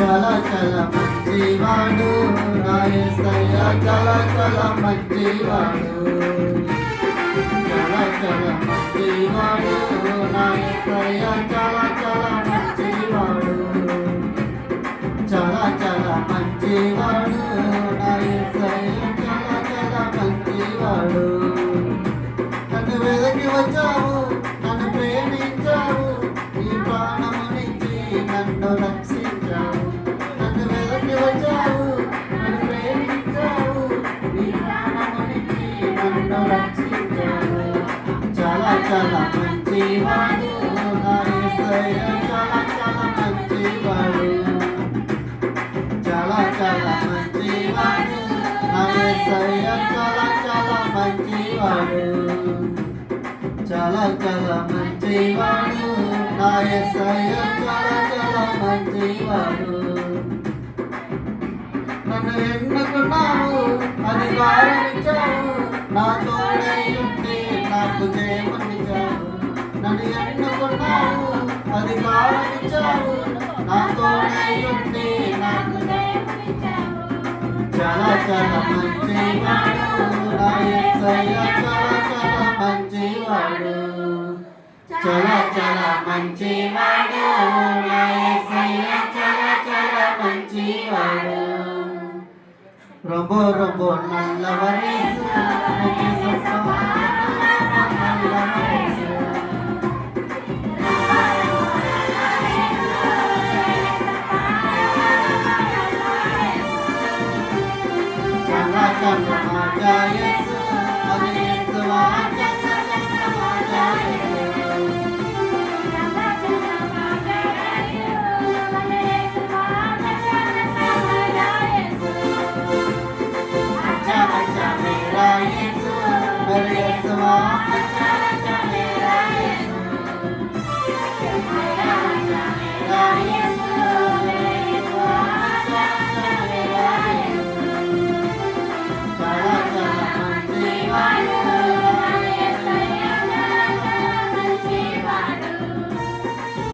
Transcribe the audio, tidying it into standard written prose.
చాలా చాలా మంచివాడు నా యేసయ్య చాలా చాలా మంచివాడు చాలా చాలా మంచివాడు నా యేసయ్య చాలా చాలా మంచివాడు చాలా చాలా మంచివాడు నా యేసయ్య చాలా చాలా మంచివాడు నన్ను వెదకి వచ్చావు నన్ను ప్రేమించావు నీ ప్రాణమునిచ్చి నన్ను రక్షించావు నన్ను వెదకి వచ్చావు నన్ను ప్రేమించావు నీ ప్రాణమునిచ్చి నన్ను రక్షించావు చాలా చాలా మంచివాడు నా యేసయ్య చాలా చాలా మంచివాడు చాలా చాలా మంచివాడు నా యేసయ్య చాలా చాలా మంచివాడు చాలా చాలా మంచివాడు నా యేసయ్య చాలా చాలా మంచివాడు నన్ను ఎన్నుకున్నావు అధికారం ఇచ్చావు నా తోడై ఉండి నాకు జయమనిచ్చావు నన్ను ఎన్నుకున్నావు అధికారం ఇచ్చావు నా తోడై ఉండి నాకు చాలా చాలా మంచివాడు నా యేసయ్య చాలా చాలా మంచివాడు చాలా చాలా మంచివాడు నా యేసయ్య చాలా చాలా మంచివాడు రొంబ రొంబ నల్లవరేసు చాలా చాలా మాజాయేసు అది యేసువా చాలా చాలా మాజాయేసు अच्छा अच्छा मेरा यीशु मेरे यीशुआ